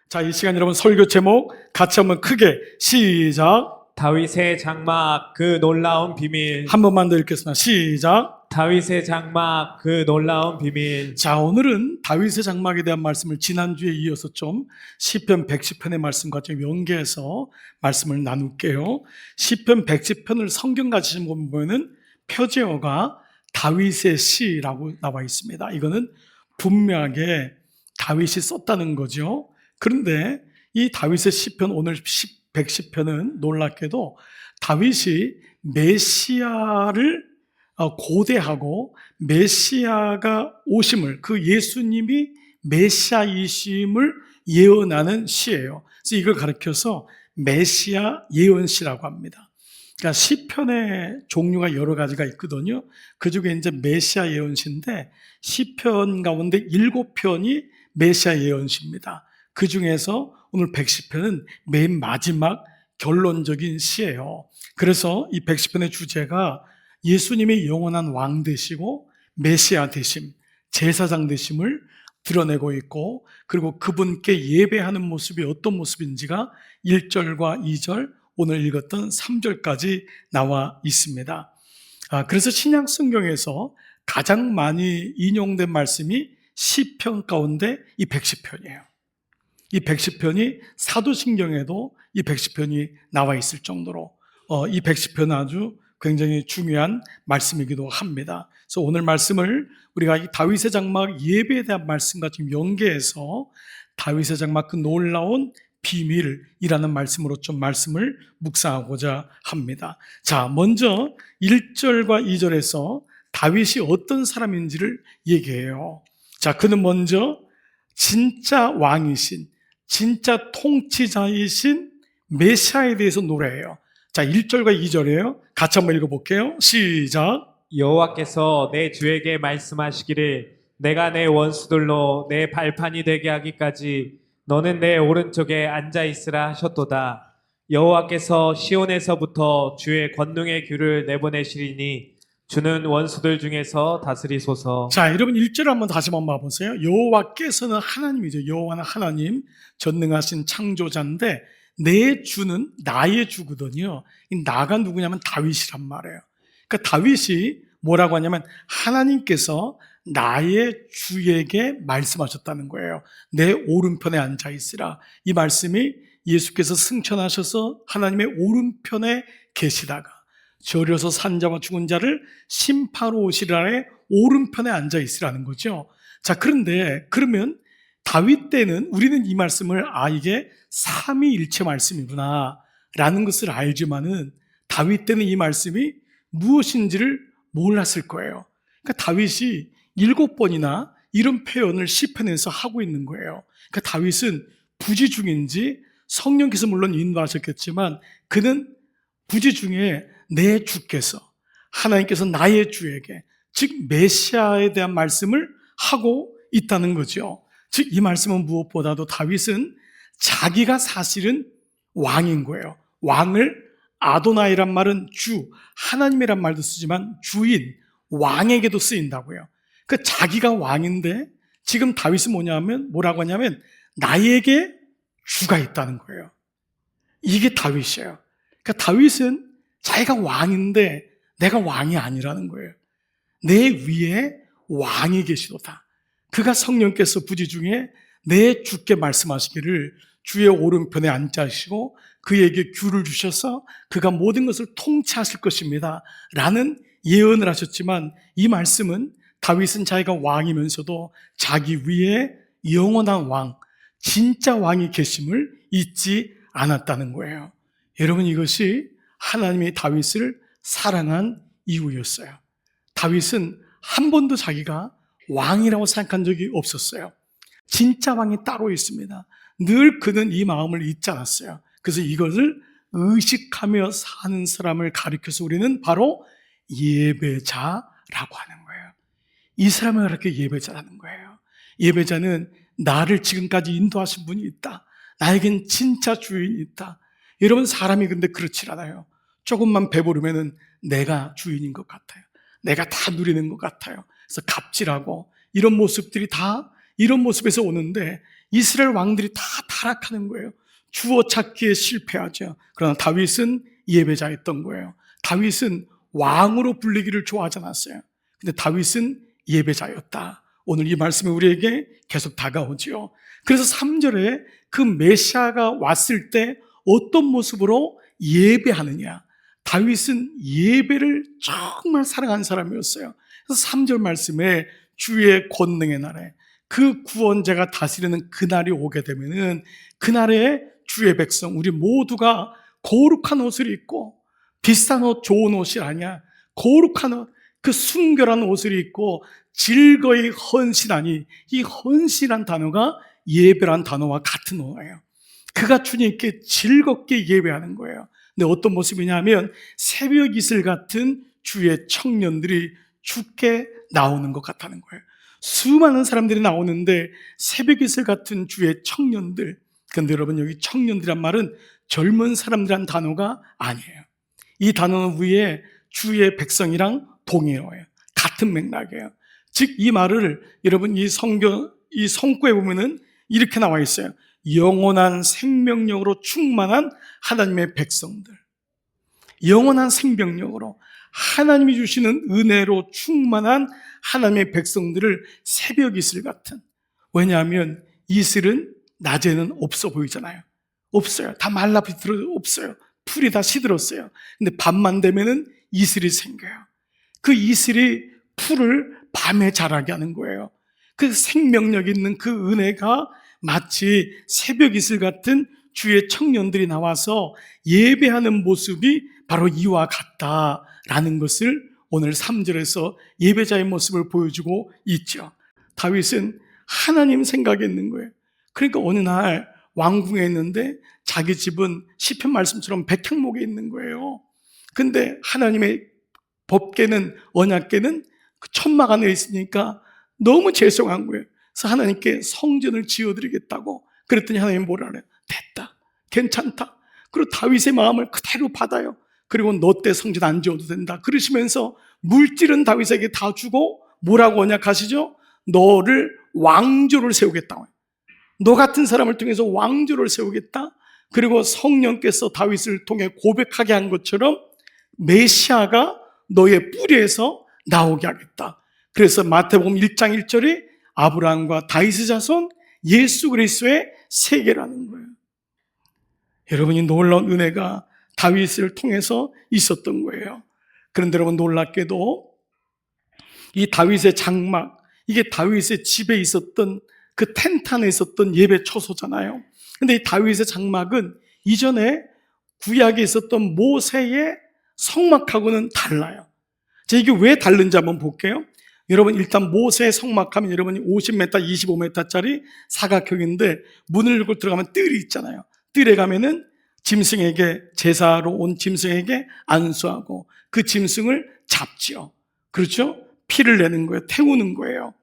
자, 이 시간 여러분 설교 제목 같이 한번 크게 시작. 다윗의 장막 그 놀라운 비밀. 한 번만 더 읽겠습니다. 시작. 다윗의 장막 그 놀라운 비밀. 자, 오늘은 다윗의 장막에 대한 말씀을 지난주에 이어서 좀 시편 110편의 말씀과 좀 연계해서 말씀을 나눌게요. 시편 110편을 성경 가지신 분 보면은 표제어가 다윗의 시라고 나와 있습니다. 이거는 분명하게 다윗이 썼다는 거죠. 그런데 이 다윗의 시편, 오늘 110편은 놀랍게도 다윗이 메시아를 고대하고 메시아가 오심을, 그 예수님이 메시아이심을 예언하는 시예요. 그래서 이걸 가리켜서 메시아 예언시라고 합니다. 그러니까 시편의 종류가 여러 가지가 있거든요. 그 중에 이제 메시아 예언시인데 시편 가운데 7편이 메시아 예언시입니다. 그 중에서 오늘 110편은 맨 마지막 결론적인 시예요. 그래서 이 110편의 주제가 예수님의 영원한 왕 되시고 메시아 되심, 제사장 되심을 드러내고 있고, 그리고 그분께 예배하는 모습이 어떤 모습인지가 1절과 2절, 오늘 읽었던 3절까지 나와 있습니다. 그래서 신약 성경에서 가장 많이 인용된 말씀이 시편 가운데 이 110편이에요. 이 110편이 사도신경에도 이 110편이 나와 있을 정도로 이 110편은 아주 굉장히 중요한 말씀이기도 합니다. 그래서 오늘 말씀을 우리가 이 다윗의 장막 예배에 대한 말씀과 좀 연계해서 다윗의 장막 그 놀라운 비밀이라는 말씀으로 좀 말씀을 묵상하고자 합니다. 자, 먼저 1절과 2절에서 다윗이 어떤 사람인지를 얘기해요. 자, 그는 먼저 진짜 왕이신, 진짜 통치자이신 메시아에 대해서 노래해요. 자, 1절과 2절이에요. 같이 한번 읽어볼게요. 시작. 여호와께서 내 주에게 말씀하시기를 내가 내 원수들로 내 발판이 되게 하기까지 너는 내 오른쪽에 앉아 있으라 하셨도다. 여호와께서 시온에서부터 주의 권능의 규를 내보내시리니 주는 원수들 중에서 다스리소서. 자, 여러분 1절 한번 다시 한번 봐보세요. 여호와께서는 하나님이죠. 여호와는 하나님, 전능하신 창조자인데 내 주는 나의 주거든요. 이 나가 누구냐면 다윗이란 말이에요. 그러니까 다윗이 뭐라고 하냐면 하나님께서 나의 주에게 말씀하셨다는 거예요. 내 오른편에 앉아 있으라. 이 말씀이 예수께서 승천하셔서 하나님의 오른편에 계시다가 저려서 산 자와 죽은 자를 심판하러 오시라의 오른편에 앉아 있으라는 거죠. 자, 그런데 그러면 다윗 때는 우리는 이 말씀을 이게 삼위일체 말씀이구나 라는 것을 알지만은 다윗 때는 이 말씀이 무엇인지를 몰랐을 거예요. 그러니까 다윗이 7번이나 이런 표현을 시편에서 하고 있는 거예요. 그러니까 다윗은 부지 중인지 성령께서 물론 인도하셨겠지만 그는 부지 중에 내 주께서, 하나님께서 나의 주에게, 즉 메시아에 대한 말씀을 하고 있다는 거죠. 즉 이 말씀은 무엇보다도 다윗은 자기가 사실은 왕인 거예요. 왕을 아도나이란 말은 주, 하나님이란 말도 쓰지만 주인, 왕에게도 쓰인다고요. 그 자기가 왕인데 지금 다윗은 뭐라고 하냐면 나에게 주가 있다는 거예요. 이게 다윗이에요. 그러니까 다윗은 자기가 왕인데 내가 왕이 아니라는 거예요. 내 위에 왕이 계시도다. 그가 성령께서 부지 중에 내 주께 말씀하시기를 주의 오른편에 앉으시고 그에게 규를 주셔서 그가 모든 것을 통치하실 것입니다 라는 예언을 하셨지만 이 말씀은 다윗은 자기가 왕이면서도 자기 위에 영원한 왕, 진짜 왕이 계심을 잊지 않았다는 거예요. 여러분, 이것이 하나님이 다윗을 사랑한 이유였어요. 다윗은 한 번도 자기가 왕이라고 생각한 적이 없었어요. 진짜 왕이 따로 있습니다. 늘 그는 이 마음을 잊지 않았어요. 그래서 이것을 의식하며 사는 사람을 가리켜서 우리는 바로 예배자라고 하는 거예요. 이 사람을 그렇게 예배자라는 거예요. 예배자는 나를 지금까지 인도하신 분이 있다. 나에겐 진짜 주인이 있다. 여러분, 사람이 근데 그렇지 않아요. 조금만 배부르면 내가 주인인 것 같아요. 내가 다 누리는 것 같아요. 그래서 갑질하고 이런 모습들이 다 이런 모습에서 오는데 이스라엘 왕들이 다 타락하는 거예요. 주어 찾기에 실패하죠. 그러나 다윗은 예배자였던 거예요. 다윗은 왕으로 불리기를 좋아하지 않았어요. 근데 다윗은 예배자였다. 오늘 이 말씀이 우리에게 계속 다가오지요. 그래서 3절에 그 메시아가 왔을 때 어떤 모습으로 예배하느냐. 다윗은 예배를 정말 사랑하는 사람이었어요. 그래서 3절 말씀에 주의 권능의 날에 그 구원자가 다스리는 그날이 오게 되면은 그날에 주의 백성 우리 모두가 거룩한 옷을 입고 비싼 옷 좋은 옷이 아니야. 거룩한 옷, 그 순결한 옷을 입고 즐거이 헌신하니 이 헌신한 단어가 예배란 단어와 같은 단어예요. 그가 주님께 즐겁게 예배하는 거예요. 근데 어떤 모습이냐면 새벽 이슬 같은 주의 청년들이 주께 나오는 것 같다는 거예요. 수많은 사람들이 나오는데 새벽 이슬 같은 주의 청년들. 근데 여러분 여기 청년들이란 말은 젊은 사람들이란 단어가 아니에요. 이 단어 위에 주의 백성이랑 동일어예요. 같은 맥락이에요. 즉 이 말을 여러분 이 성구에 보면은 이렇게 나와 있어요. 영원한 생명력으로 충만한 하나님의 백성들. 영원한 생명력으로 하나님이 주시는 은혜로 충만한 하나님의 백성들을 새벽 이슬 같은. 왜냐하면 이슬은 낮에는 없어 보이잖아요. 없어요. 다 말라 비틀어 없어요. 풀이 다 시들었어요. 근데 밤만 되면은 이슬이 생겨요. 그 이슬이 풀을 밤에 자라게 하는 거예요. 그 생명력 있는 그 은혜가 마치 새벽 이슬 같은 주의 청년들이 나와서 예배하는 모습이 바로 이와 같다라는 것을 오늘 3절에서 예배자의 모습을 보여주고 있죠. 다윗은 하나님 생각했는 거예요. 그러니까 어느 날 왕궁에 있는데 자기 집은 시편 말씀처럼 백향목에 있는 거예요. 근데 하나님의 법궤는 언약궤는 그 천막 안에 있으니까 너무 죄송한 거예요. 그래서 하나님께 성전을 지어드리겠다고 그랬더니 하나님 뭐라 그래요? 됐다. 괜찮다. 그리고 다윗의 마음을 그대로 받아요. 그리고 너 때 성전 안 지어도 된다. 그러시면서 물질은 다윗에게 다 주고 뭐라고 언약하시죠? 너를 왕조를 세우겠다. 너 같은 사람을 통해서 왕조를 세우겠다. 그리고 성령께서 다윗을 통해 고백하게 한 것처럼 메시아가 너의 뿌리에서 나오게 하겠다. 그래서 마태복음 1장 1절이 아브라함과 다윗의 자손 예수 그리스도의 세계라는 거예요. 여러분이 놀라운 은혜가 다윗을 통해서 있었던 거예요. 그런데 여러분 놀랍게도 이 다윗의 장막, 이게 다윗의 집에 있었던 그 텐트 안에 있었던 예배 처소잖아요. 근데 이 다윗의 장막은 이전에 구약에 있었던 모세의 성막하고는 달라요. 자, 이게 왜 다른지 한번 볼게요. 여러분 일단 모세의 성막하면 여러분이 50m, 25m짜리 사각형인데 문을 열고 들어가면 뜰이 있잖아요. 뜰에 가면은 짐승에게 제사로 온 짐승에게 안수하고 그 짐승을 잡지요. 그렇죠? 피를 내는 거예요. 태우는 거예요.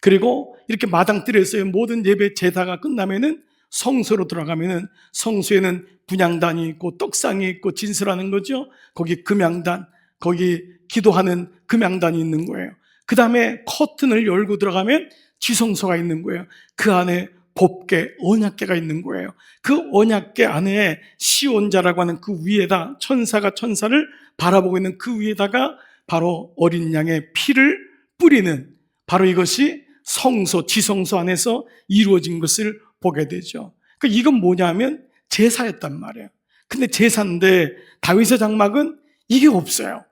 그리고 이렇게 마당뜰에서의 모든 예배 제사가 끝나면은 성소로 들어가면은 성소에는 분향단이 있고 떡상이 있고 진설하는 거죠. 거기 금향단, 거기 기도하는 금향단이 있는 거예요. 그 다음에 커튼을 열고 들어가면 지성소가 있는 거예요. 그 안에 법궤, 언약궤가 있는 거예요. 그 언약궤 안에 시온자라고 하는 그 위에다 천사가 천사를 바라보고 있는 그 위에다가 바로 어린 양의 피를 뿌리는 바로 이것이 성소, 지성소 안에서 이루어진 것을 보게 되죠. 그러니까 이건 뭐냐면 제사였단 말이에요. 근데 제사인데 다윗의 장막은 이게 없어요.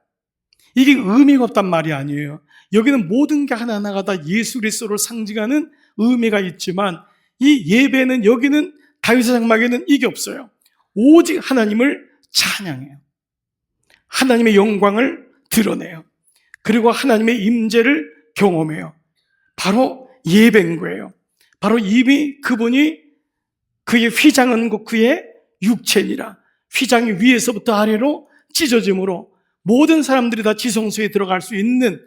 이게 의미가 없단 말이 아니에요. 여기는 모든 게 하나하나가 다 예수 그리스도를 상징하는 의미가 있지만 이 예배는 여기는 다윗의 장막에는 이게 없어요. 오직 하나님을 찬양해요. 하나님의 영광을 드러내요. 그리고 하나님의 임재를 경험해요. 바로 예배인 거예요. 바로 이미 그분이 그의 휘장은 곧 그의 육체니라. 휘장이 위에서부터 아래로 찢어짐으로 모든 사람들이 다 지성소에 들어갈 수 있는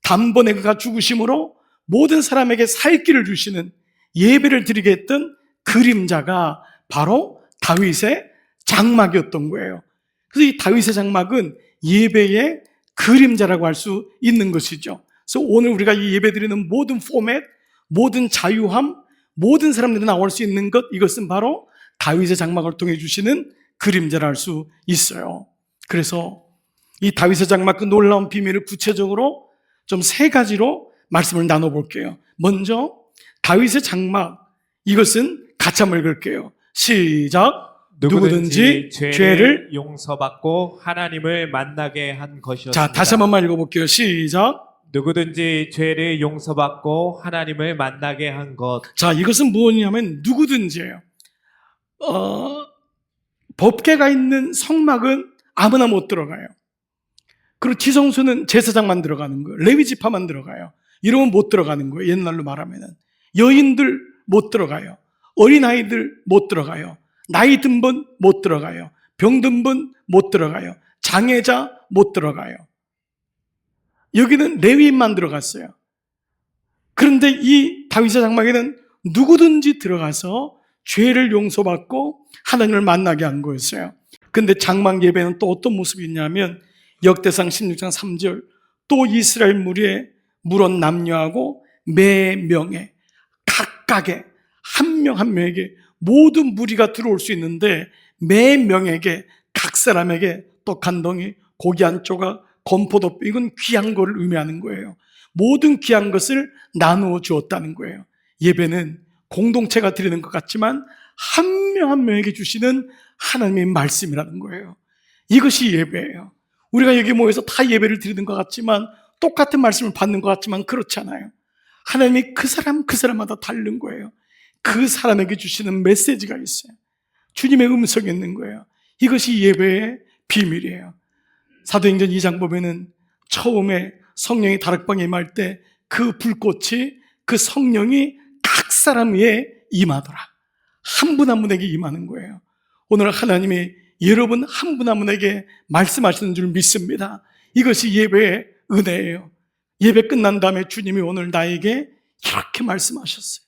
단번에 그가 죽으심으로 모든 사람에게 살 길을 주시는 예배를 드리게 했던 그림자가 바로 다윗의 장막이었던 거예요. 그래서 이 다윗의 장막은 예배의 그림자라고 할 수 있는 것이죠. 그래서 오늘 우리가 이 예배 드리는 모든 포맷, 모든 자유함, 모든 사람들이 나올 수 있는 것, 이것은 바로 다윗의 장막을 통해 주시는 그림자를 알 수 있어요. 그래서 이 다윗의 장막 그 놀라운 비밀을 구체적으로 좀 세 가지로 말씀을 나눠볼게요. 먼저 다윗의 장막, 이것은 같이 한번 읽을게요. 시작. 누구든지 죄를 용서받고 하나님을 만나게 한 것이었습니다. 자, 다시 한 번만 읽어볼게요. 시작. 누구든지 죄를 용서받고 하나님을 만나게 한 것. 자, 이것은 무엇이냐면 누구든지예요. 법궤가 있는 성막은 아무나 못 들어가요. 그리고 지성소는 제사장만 들어가는 거예요. 레위 지파만 들어가요. 이러면 못 들어가는 거예요. 옛날로 말하면은 여인들 못 들어가요. 어린아이들 못 들어가요. 나이 든 분 못 들어가요. 병든 분 못 들어가요. 장애자 못 들어가요. 여기는 레위인만 들어갔어요. 그런데 이 다윗의 장막에는 누구든지 들어가서 죄를 용서받고 하나님을 만나게 한 거였어요. 근데 장막 예배는 또 어떤 모습이 있냐면 역대상 16장 3절, 또 이스라엘 무리에 물은 남녀하고 매 명에 각각의 한 명 한 명에게 모든 무리가 들어올 수 있는데 매 명에게 각 사람에게 떡 한 덩이, 고기 한 조각, 건포도, 이건 귀한 거를 의미하는 거예요. 모든 귀한 것을 나누어 주었다는 거예요. 예배는 공동체가 드리는 것 같지만 한 명 한 명에게 주시는 하나님의 말씀이라는 거예요. 이것이 예배예요. 우리가 여기 모여서 다 예배를 드리는 것 같지만 똑같은 말씀을 받는 것 같지만 그렇지 않아요. 하나님이 그 사람마다 다른 거예요. 그 사람에게 주시는 메시지가 있어요. 주님의 음성이 있는 거예요. 이것이 예배의 비밀이에요. 사도행전 2장 보면은 처음에 성령이 다락방에 임할 때 그 불꽃이, 그 성령이 각 사람 위에 임하더라. 한 분 한 분에게 임하는 거예요. 오늘 하나님이 여러분 한 분 한 분에게 말씀하시는 줄 믿습니다. 이것이 예배의 은혜예요. 예배 끝난 다음에 주님이 오늘 나에게 이렇게 말씀하셨어요.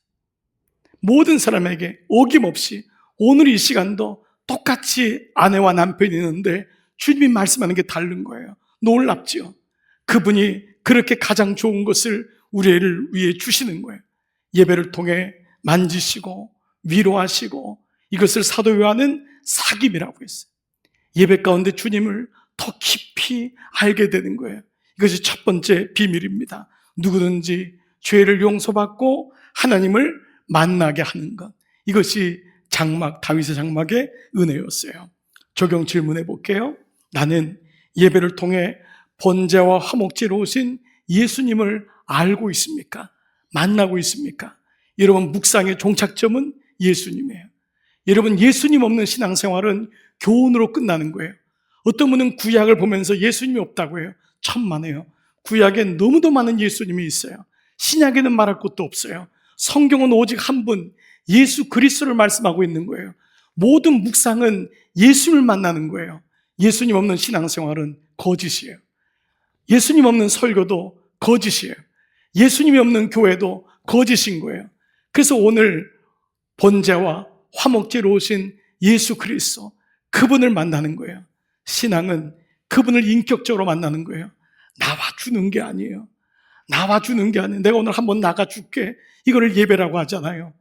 모든 사람에게 어김없이 오늘 이 시간도 똑같이 아내와 남편이 있는데 주님이 말씀하는 게 다른 거예요. 놀랍지요? 그분이 그렇게 가장 좋은 것을 우리를 위해 주시는 거예요. 예배를 통해 만지시고 위로하시고, 이것을 사도 요한은 사귐이라고 했어요. 예배 가운데 주님을 더 깊이 알게 되는 거예요. 이것이 첫 번째 비밀입니다. 누구든지 죄를 용서받고 하나님을 만나게 하는 것, 이것이 장막, 다윗의 장막의 은혜였어요. 적용 질문해 볼게요. 나는 예배를 통해 번제와 화목제로 오신 예수님을 알고 있습니까? 만나고 있습니까? 여러분, 묵상의 종착점은 예수님이에요. 여러분, 예수님 없는 신앙생활은 교훈으로 끝나는 거예요. 어떤 분은 구약을 보면서 예수님이 없다고 해요. 천만에요. 구약엔 너무도 많은 예수님이 있어요. 신약에는 말할 것도 없어요. 성경은 오직 한 분, 예수 그리스도를 말씀하고 있는 거예요. 모든 묵상은 예수님을 만나는 거예요. 예수님 없는 신앙생활은 거짓이에요. 예수님 없는 설교도 거짓이에요. 예수님이 없는 교회도 거짓인 거예요. 그래서 오늘 번제와 화목제로 오신 예수 그리스도, 그분을 만나는 거예요. 신앙은 그분을 인격적으로 만나는 거예요. 나와주는 게 아니에요. 나와주는 게 아니에요. 내가 오늘 한번 나가줄게, 이거를 예배라고 하잖아요.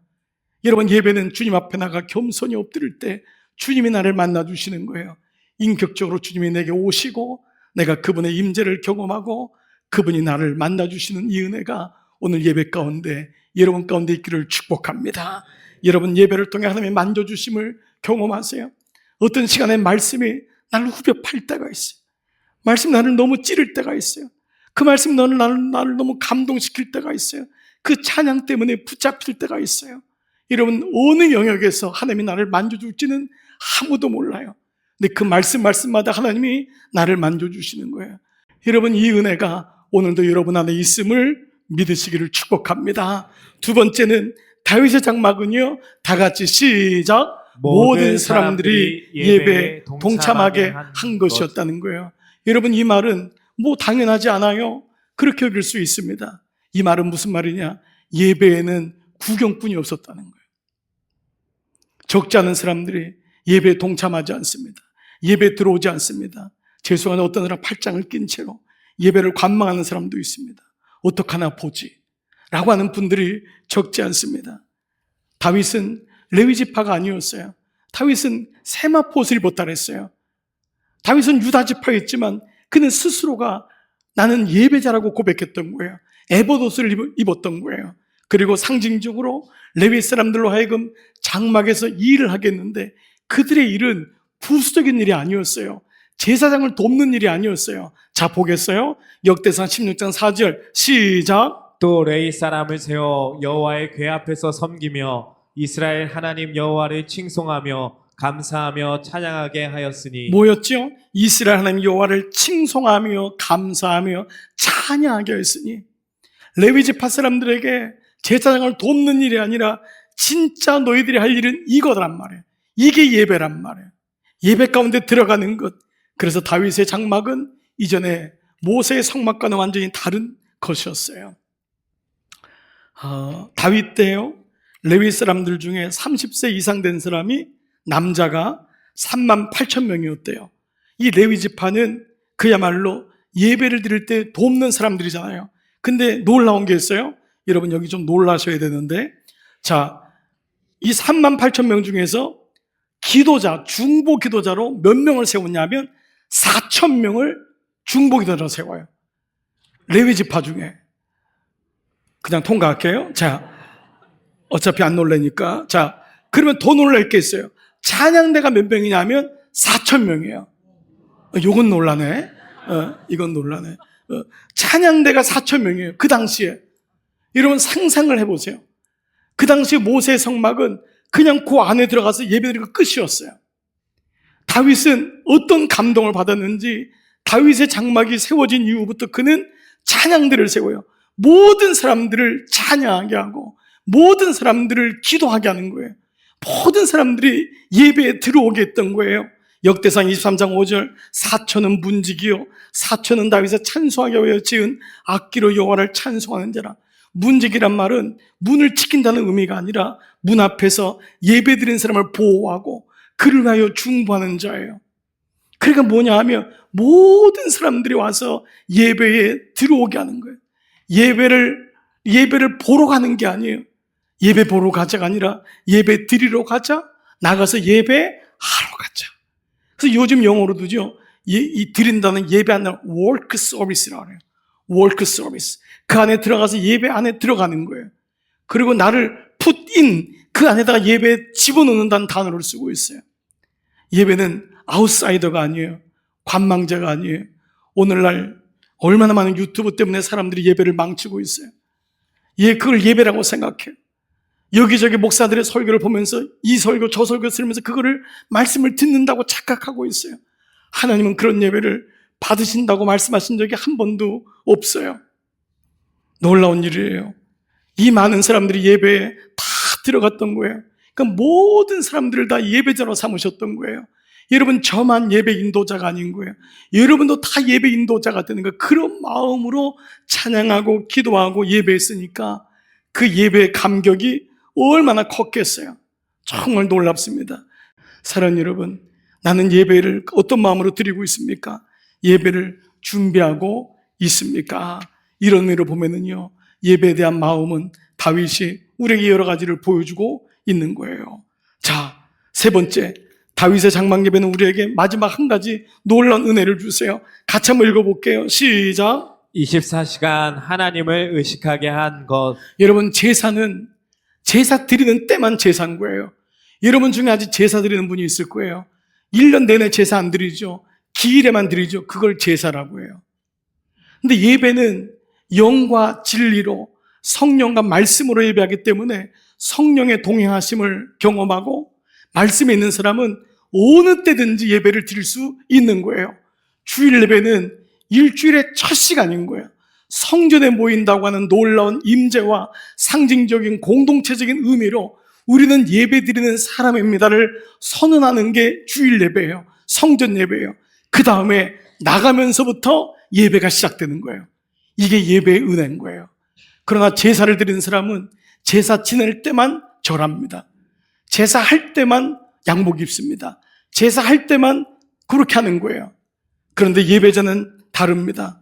여러분, 예배는 주님 앞에 나가 겸손히 엎드릴 때 주님이 나를 만나주시는 거예요. 인격적으로 주님이 내게 오시고 내가 그분의 임재를 경험하고 그분이 나를 만나주시는 이 은혜가 오늘 예배 가운데 여러분 가운데 있기를 축복합니다. 여러분, 예배를 통해 하나님의 만져주심을 경험하세요. 어떤 시간에 말씀이 나를 후벼 팔 때가 있어요. 말씀이 나를 너무 찌를 때가 있어요. 그 말씀이 나를 너무 감동시킬 때가 있어요. 그 찬양 때문에 붙잡힐 때가 있어요. 여러분, 어느 영역에서 하나님이 나를 만져줄지는 아무도 몰라요. 근데 그 말씀마다 하나님이 나를 만져주시는 거예요. 여러분, 이 은혜가 오늘도 여러분 안에 있음을 믿으시기를 축복합니다. 두 번째는 다윗의 장막은요, 다 같이 시작. 모든 사람들이 예배에 동참하게 한 것이었다는 거예요. 여러분, 이 말은 뭐 당연하지 않아요. 그렇게 여길 수 있습니다. 이 말은 무슨 말이냐? 예배에는 구경꾼이 없었다는 거예요. 적지 않은 사람들이 예배에 동참하지 않습니다. 예배에 들어오지 않습니다. 죄송한 어떤 사람 팔짱을 낀 채로 예배를 관망하는 사람도 있습니다. 어떡하나 보지 라고 하는 분들이 적지 않습니다. 다윗은 레위 지파가 아니었어요. 다윗은 세마포옷을 입었다 그랬어요. 다윗은 유다 지파였지만 그는 스스로가 나는 예배자라고 고백했던 거예요. 에봇 옷을 입었던 거예요. 그리고 상징적으로 레위 사람들로 하여금 장막에서 일을 하겠는데 그들의 일은 부수적인 일이 아니었어요. 제사장을 돕는 일이 아니었어요. 자, 보겠어요? 역대상 16장 4절 시작. 또 레위 사람을 세워 여호와의 궤 앞에서 섬기며 이스라엘 하나님 여호와를 칭송하며 감사하며 찬양하게 하였으니. 뭐였죠? 이스라엘 하나님 여호와를 칭송하며 감사하며 찬양하게 하였으니. 레위 지파 사람들에게 제사장을 돕는 일이 아니라 진짜 너희들이 할 일은 이거란 말이에요. 이게 예배란 말이에요. 예배 가운데 들어가는 것. 그래서 다윗의 장막은 이전에 모세의 성막과는 완전히 다른 것이었어요. 다윗 때요, 레위 사람들 중에 30세 이상 된 사람이 남자가 38,000명이었대요. 이 레위 지파는 그야말로 예배를 드릴 때 돕는 사람들이잖아요. 근데 놀라운 게 있어요. 여러분 여기 좀 놀라셔야 되는데, 자, 이 38,000명 중에서 기도자, 중보 기도자로 몇 명을 세웠냐면 4,000명을 중보 기도자로 세워요. 레위 지파 중에. 그냥 통과할게요. 자, 어차피 안 놀라니까. 자, 그러면 더 놀랄 게 있어요. 찬양대가 몇 명이냐면 4,000명이에요. 요건 놀라네. 이건 놀라네. 찬양대가 4,000명이에요. 그 당시에. 여러분 상상을 해보세요. 그 당시 모세의 성막은 그냥 그 안에 들어가서 예배드리고 끝이었어요. 다윗은 어떤 감동을 받았는지 다윗의 장막이 세워진 이후부터 그는 찬양들을 세워요. 모든 사람들을 찬양하게 하고 모든 사람들을 기도하게 하는 거예요. 모든 사람들이 예배에 들어오게 했던 거예요. 역대상 23장 5절 4천은 문지기요 4천은 다윗의 찬송하게 하여 지은 악기로 여호와를 찬송하는 자라. 문지기란 말은 문을 지킨다는 의미가 아니라 문 앞에서 예배드리는 사람을 보호하고 그를 위하여 중보하는 자예요. 그러니까 뭐냐 하면 모든 사람들이 와서 예배에 들어오게 하는 거예요. 예배를 보러 가는 게 아니에요. 예배 보러 가자가 아니라 예배 드리러 가자, 나가서 예배하러 가자. 그래서 요즘 영어로도죠, 이 드린다는 예배하는 work service라고 해요. work service. 그 안에 들어가서 예배 안에 들어가는 거예요. 그리고 나를 put in, 그 안에다가 예배에 집어넣는다는 단어를 쓰고 있어요. 예배는 아웃사이더가 아니에요. 관망자가 아니에요. 오늘날 얼마나 많은 유튜브 때문에 사람들이 예배를 망치고 있어요. 그걸 예배라고 생각해요. 여기저기 목사들의 설교를 보면서 이 설교 저 설교 들으면서 그거를 말씀을 듣는다고 착각하고 있어요. 하나님은 그런 예배를 받으신다고 말씀하신 적이 한 번도 없어요. 놀라운 일이에요. 이 많은 사람들이 예배에 다 들어갔던 거예요. 그러니까 모든 사람들을 다 예배자로 삼으셨던 거예요. 여러분 저만 예배 인도자가 아닌 거예요. 여러분도 다 예배 인도자가 되는 거예요. 그런 마음으로 찬양하고 기도하고 예배했으니까 그 예배의 감격이 얼마나 컸겠어요. 정말 놀랍습니다. 사랑하는 여러분, 나는 예배를 어떤 마음으로 드리고 있습니까? 예배를 준비하고 있습니까? 이런 의미로 보면은요, 예배에 대한 마음은 다윗이 우리에게 여러 가지를 보여주고 있는 거예요. 자, 세 번째, 다윗의 장막 예배는 우리에게 마지막 한 가지 놀라운 은혜를 주세요. 같이 한번 읽어볼게요. 시작. 24시간 하나님을 의식하게 한 것. 여러분, 제사는 제사 드리는 때만 제사인 거예요. 여러분 중에 아직 제사 드리는 분이 있을 거예요. 1년 내내 제사 안 드리죠. 기일에만 드리죠. 그걸 제사라고 해요. 근데 예배는 영과 진리로 성령과 말씀으로 예배하기 때문에 성령의 동행하심을 경험하고 말씀에 있는 사람은 어느 때든지 예배를 드릴 수 있는 거예요. 주일 예배는 일주일의 첫 시간인 거예요. 성전에 모인다고 하는 놀라운 임재와 상징적인 공동체적인 의미로 우리는 예배 드리는 사람입니다를 선언하는 게 주일 예배예요. 성전 예배예요. 그 다음에 나가면서부터 예배가 시작되는 거예요. 이게 예배의 은혜인 거예요. 그러나 제사를 드리는 사람은 제사 지낼 때만 절합니다. 제사할 때만 양복 입습니다. 제사할 때만 그렇게 하는 거예요. 그런데 예배자는 다릅니다.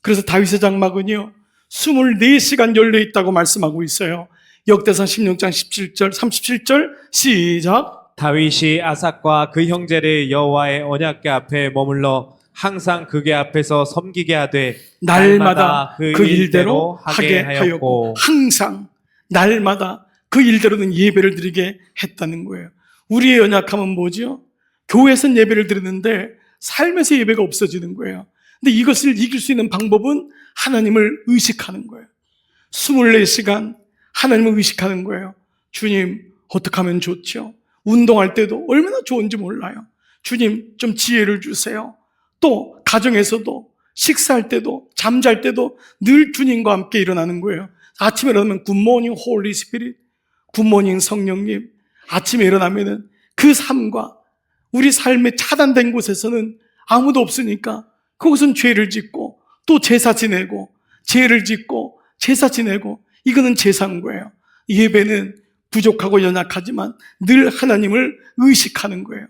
그래서 다윗의 장막은요 24시간 열려 있다고 말씀하고 있어요. 역대상 16장 17절 37절 시작. 다윗이 아삭과 그 형제를 여호와의 언약궤 앞에 머물러 항상 그게 앞에서 섬기게 하되 날마다 그 일대로 하게 하였고, 항상 날마다 그 일대로는 예배를 드리게 했다는 거예요. 우리의 연약함은 뭐죠? 교회에서는 예배를 드리는데 삶에서 예배가 없어지는 거예요. 근데 이것을 이길 수 있는 방법은 하나님을 의식하는 거예요. 24시간 하나님을 의식하는 거예요. 주님, 어떻게 하면 좋죠? 운동할 때도 얼마나 좋은지 몰라요. 주님, 좀 지혜를 주세요. 또 가정에서도 식사할 때도 잠잘 때도 늘 주님과 함께 일어나는 거예요. 아침에 일어나면 굿모닝 홀리 스피릿, 굿모닝 성령님. 아침에 일어나면은 그 삶과 우리 삶에 차단된 곳에서는 아무도 없으니까 그곳은 죄를 짓고 또 제사 지내고 죄를 짓고 제사 지내고 이거는 제사인 거예요. 예배는 부족하고 연약하지만 늘 하나님을 의식하는 거예요.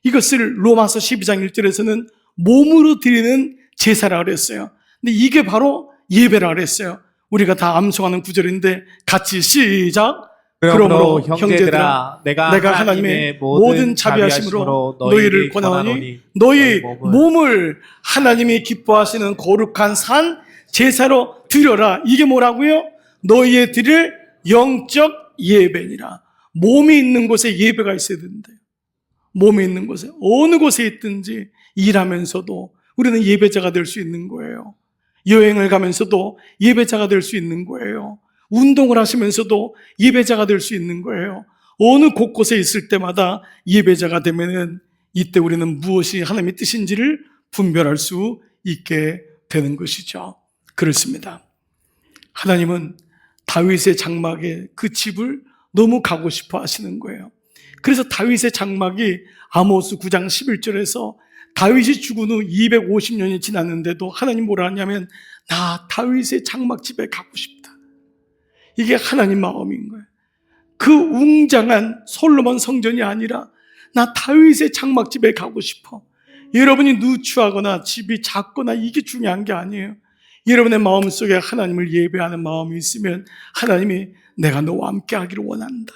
이것을 로마서 12장 1절에서는 몸으로 드리는 제사라 그랬어요. 근데 이게 바로 예배라 그랬어요. 우리가 다 암송하는 구절인데 같이 시작. 그러므로 형제들아 내가 하나님의 모든 자비하심으로 너희를 권하노니 너희 몸을 하나님이 기뻐하시는 거룩한 산 제사로 드려라. 이게 뭐라고요? 너희의 드릴 영적 예배니라. 몸이 있는 곳에 예배가 있어야 된대요. 몸이 있는 곳에 어느 곳에 있든지 일하면서도 우리는 예배자가 될 수 있는 거예요. 여행을 가면서도 예배자가 될 수 있는 거예요. 운동을 하시면서도 예배자가 될 수 있는 거예요. 어느 곳곳에 있을 때마다 예배자가 되면은 이때 우리는 무엇이 하나님의 뜻인지를 분별할 수 있게 되는 것이죠. 그렇습니다. 하나님은 다윗의 장막에 그 집을 너무 가고 싶어 하시는 거예요. 그래서 다윗의 장막이 아모스 9장 11절에서 다윗이 죽은 후 250년이 지났는데도 하나님 뭐라 하냐면 나 다윗의 장막집에 가고 싶다. 이게 하나님 마음인 거예요. 그 웅장한 솔로몬 성전이 아니라 나 다윗의 장막집에 가고 싶어. 여러분이 누추하거나 집이 작거나 이게 중요한 게 아니에요. 여러분의 마음속에 하나님을 예배하는 마음이 있으면 하나님이 내가 너와 함께 하기를 원한다.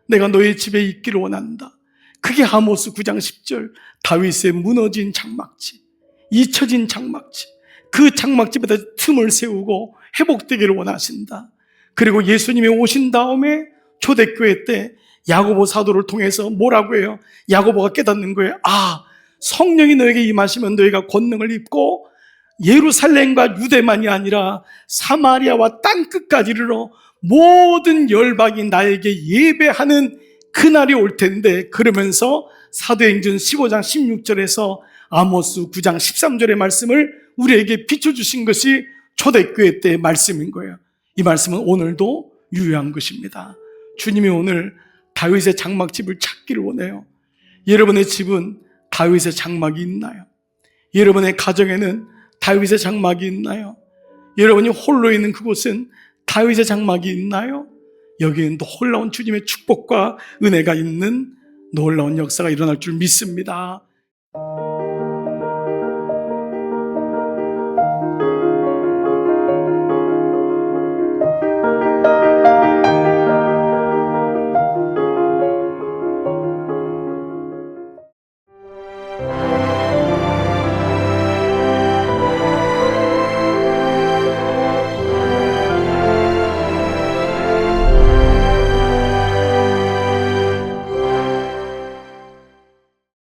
내가 너의 집에 있기를 원한다. 그게 아모스 9장 10절 다윗의 무너진 장막집, 잊혀진 장막집, 그 장막집에다 틈을 세우고 회복되기를 원하신다. 그리고 예수님이 오신 다음에 초대교회 때 야고보 사도를 통해서 뭐라고 해요? 야고보가 깨닫는 거예요. 아, 성령이 너에게 임하시면 너희가 권능을 입고 예루살렘과 유대만이 아니라 사마리아와 땅끝까지 이르러 모든 열방이 나에게 예배하는 그날이 올 텐데, 그러면서 사도행전 15장 16절에서 아모스 9장 13절의 말씀을 우리에게 비춰주신 것이 초대교회 때의 말씀인 거예요. 이 말씀은 오늘도 유효한 것입니다. 주님이 오늘 다윗의 장막집을 찾기를 원해요. 여러분의 집은 다윗의 장막이 있나요? 여러분의 가정에는 다윗의 장막이 있나요? 여러분이 홀로 있는 그곳은 다윗의 장막이 있나요? 여기에는 놀라운 주님의 축복과 은혜가 있는 놀라운 역사가 일어날 줄 믿습니다.